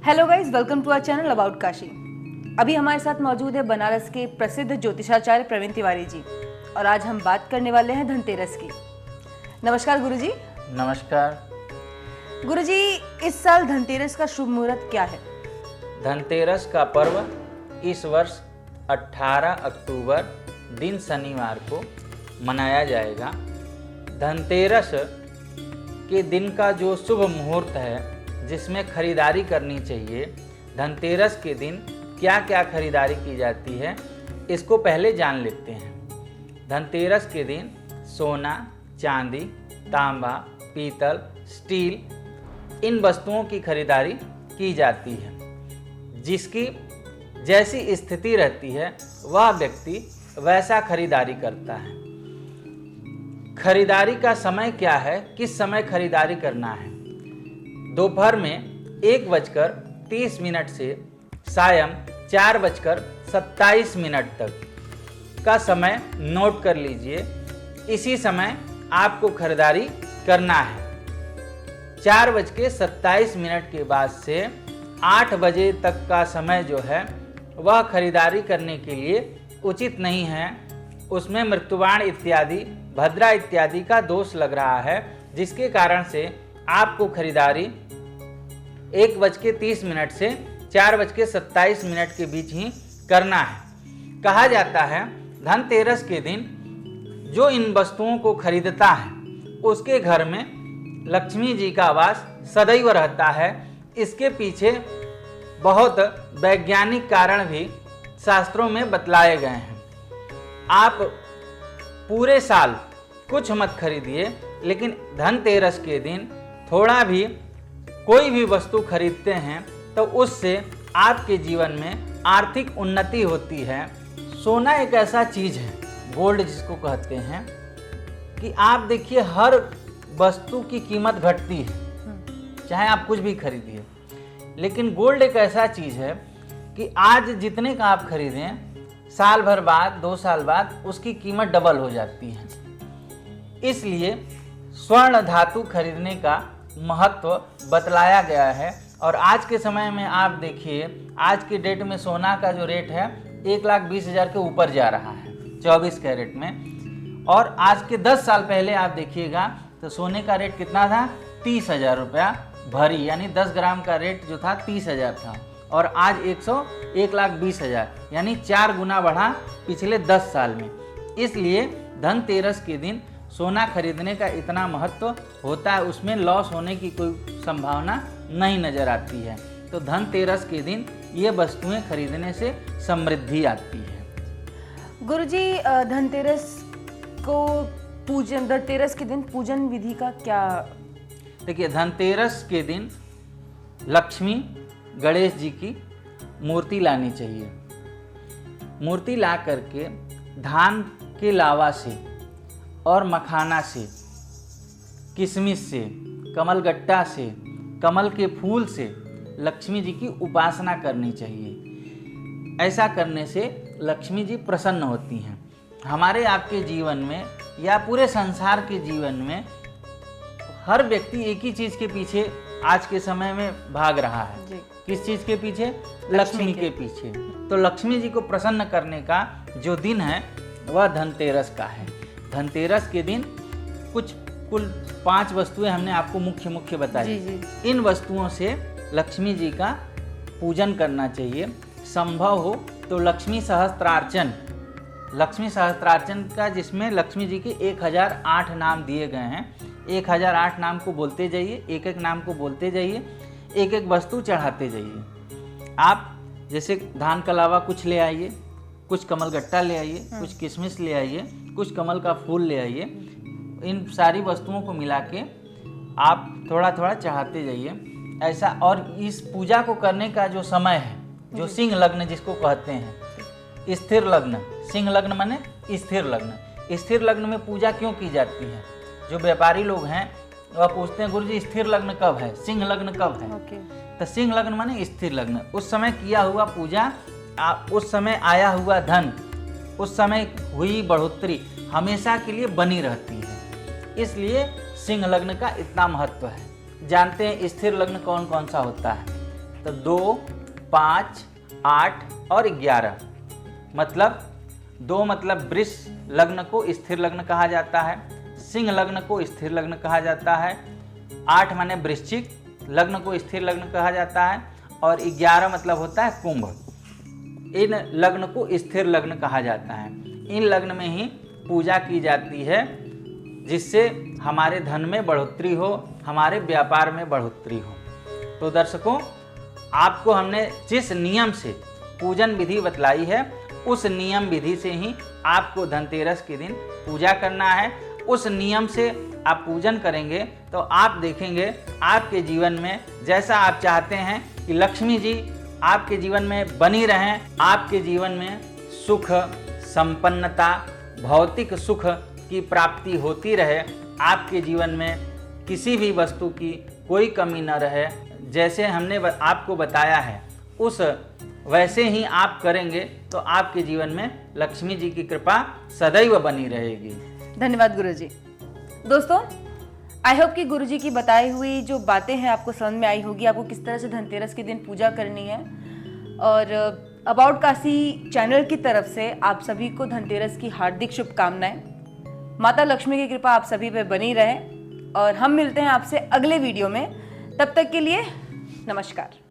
Hello guys, welcome to our channel about Kashi. अभी हमारे साथ मौजूद है बनारस के प्रसिद्ध ज्योतिषाचार्य प्रवीण तिवारी जी, और आज हम बात करने वाले हैं धनतेरस की। नमस्कार गुरुजी। नमस्कार गुरुजी, इस साल धनतेरस का शुभ मुहूर्त क्या है? धनतेरस का पर्व इस वर्ष 18 अक्टूबर दिन शनिवार को मनाया जाएगा। धनतेरस के दिन का जो शुभ मुहूर्त है जिसमें खरीदारी करनी चाहिए, धनतेरस के दिन क्या क्या खरीदारी की जाती है इसको पहले जान लेते हैं। धनतेरस के दिन सोना, चांदी, तांबा, पीतल, स्टील इन वस्तुओं की खरीदारी की जाती है। जिसकी जैसी स्थिति रहती है वह व्यक्ति वैसा खरीदारी करता है। खरीदारी का समय क्या है, किस समय खरीदारी करना है? दोपहर में 1:30 से सायं 4:27 तक का समय नोट कर लीजिए। इसी समय आपको खरीदारी करना है। 4:27 के बाद से 8 बजे तक का समय जो है वह खरीदारी करने के लिए उचित नहीं है। उसमें मृत्युबाण इत्यादि, भद्रा इत्यादि का दोष लग रहा है, जिसके कारण से आपको खरीदारी 1:30 से 4:27 के बीच ही करना है। कहा जाता है धनतेरस के दिन जो इन वस्तुओं को खरीदता है उसके घर में लक्ष्मी जी का वास सदैव रहता है। इसके पीछे बहुत वैज्ञानिक कारण भी शास्त्रों में बतलाए गए हैं। आप पूरे साल कुछ मत खरीदिए, लेकिन धनतेरस के दिन थोड़ा भी कोई भी वस्तु खरीदते हैं तो उससे आपके जीवन में आर्थिक उन्नति होती है। सोना एक ऐसा चीज़ है, गोल्ड जिसको कहते हैं, कि आप देखिए हर वस्तु की कीमत घटती है, चाहे आप कुछ भी खरीदिए। लेकिन गोल्ड एक ऐसा चीज़ है कि आज जितने का आप खरीदें, साल भर बाद, 2 साल बाद उसकी कीमत डबल हो जाती है। इसलिए स्वर्ण धातु खरीदने का महत्व बतलाया गया है। और आज के समय में आप देखिए, आज के डेट में सोना का जो रेट है 1,20,000 के ऊपर जा रहा है 24 कैरेट में। और आज के 10 साल पहले आप देखिएगा तो सोने का रेट कितना था? 30,000 रुपया भरी, यानी 10 ग्राम का रेट जो था 30,000 था, और आज 1,20,000, यानी 4 गुना बढ़ा पिछले 10 साल में। इसलिए धनतेरस के दिन सोना खरीदने का इतना महत्व होता है, उसमें लॉस होने की कोई संभावना नहीं नजर आती है। तो धनतेरस के दिन ये वस्तुएं खरीदने से समृद्धि आती है। गुरुजी, धनतेरस के दिन पूजन विधि का क्या? देखिए, धनतेरस के दिन लक्ष्मी गणेश जी की मूर्ति लानी चाहिए। मूर्ति ला करके धान के लावा से और मखाना से, किशमिश से, कमलगट्टा से, कमल के फूल से लक्ष्मी जी की उपासना करनी चाहिए। ऐसा करने से लक्ष्मी जी प्रसन्न होती हैं। हमारे आपके जीवन में या पूरे संसार के जीवन में हर व्यक्ति एक ही चीज़ के पीछे आज के समय में भाग रहा है जी। किस चीज़ के पीछे? लक्ष्मी के पीछे। तो लक्ष्मी जी को प्रसन्न करने का जो दिन है वह धनतेरस का है। धनतेरस के दिन कुल 5 वस्तुएं हमने आपको मुख्य बताई। इन वस्तुओं से लक्ष्मी जी का पूजन करना चाहिए। संभव हो तो लक्ष्मी सहस्त्रार्चन का, जिसमें लक्ष्मी जी के 1008 नाम दिए गए हैं। 1008 नाम को बोलते जाइए, एक एक नाम को बोलते जाइए, एक एक वस्तु चढ़ाते जाइए। आप जैसे धान का लावा कुछ ले आइए, कुछ कमलगट्टा ले आइए, कुछ किशमिश ले आइए, कुछ कमल का फूल ले आइए। इन सारी वस्तुओं को मिला के आप थोड़ा थोड़ा चढ़ाते जाइए ऐसा। और इस पूजा को करने का जो समय है, जो सिंह लग्न जिसको कहते हैं, स्थिर लग्न, सिंह लग्न माने स्थिर लग्न। स्थिर लग्न में पूजा क्यों की जाती है? जो व्यापारी लोग हैं वह पूछते हैं, गुरुजी स्थिर लग्न कब है, सिंह लग्न कब है? तो सिंह लग्न माने स्थिर लग्न। उस समय किया हुआ पूजा, उस समय आया हुआ धन, उस समय हुई बढ़ोतरी हमेशा के लिए बनी रहती है। इसलिए सिंह लग्न का इतना महत्व है। जानते हैं स्थिर लग्न कौन कौन सा होता है? तो 2, 5, 8 और 11। मतलब 2 मतलब वृष लग्न को स्थिर लग्न कहा जाता है, सिंह लग्न को स्थिर लग्न कहा जाता है, 8 माने वृश्चिक लग्न को स्थिर लग्न कहा जाता है, और 11 मतलब होता है कुंभ। इन लग्न को स्थिर लग्न कहा जाता है। इन लग्न में ही पूजा की जाती है जिससे हमारे धन में बढ़ोतरी हो, हमारे व्यापार में बढ़ोतरी हो। तो दर्शकों, आपको हमने जिस नियम से पूजन विधि बतलाई है उस नियम विधि से ही आपको धनतेरस के दिन पूजा करना है। उस नियम से आप पूजन करेंगे तो आप देखेंगे आपके जीवन में जैसा आप चाहते हैं कि लक्ष्मी जी आपके जीवन में बनी रहें, आपके जीवन में सुख, संपन्नता, भौतिक सुख की प्राप्ति होती रहे, आपके जीवन में किसी भी वस्तु की कोई कमी न रहे। जैसे हमने आपको बताया है उस वैसे ही आप करेंगे तो आपके जीवन में लक्ष्मी जी की कृपा सदैव बनी रहेगी। धन्यवाद गुरुजी। दोस्तों, आई होप कि गुरुजी की बताई हुई जो बातें हैं आपको समझ में आई होगी, आपको किस तरह से धनतेरस के दिन पूजा करनी है। और अबाउट काशी चैनल की तरफ से आप सभी को धनतेरस की हार्दिक शुभकामनाएं। माता लक्ष्मी की कृपा आप सभी पे बनी रहे और हम मिलते हैं आपसे अगले वीडियो में। तब तक के लिए नमस्कार।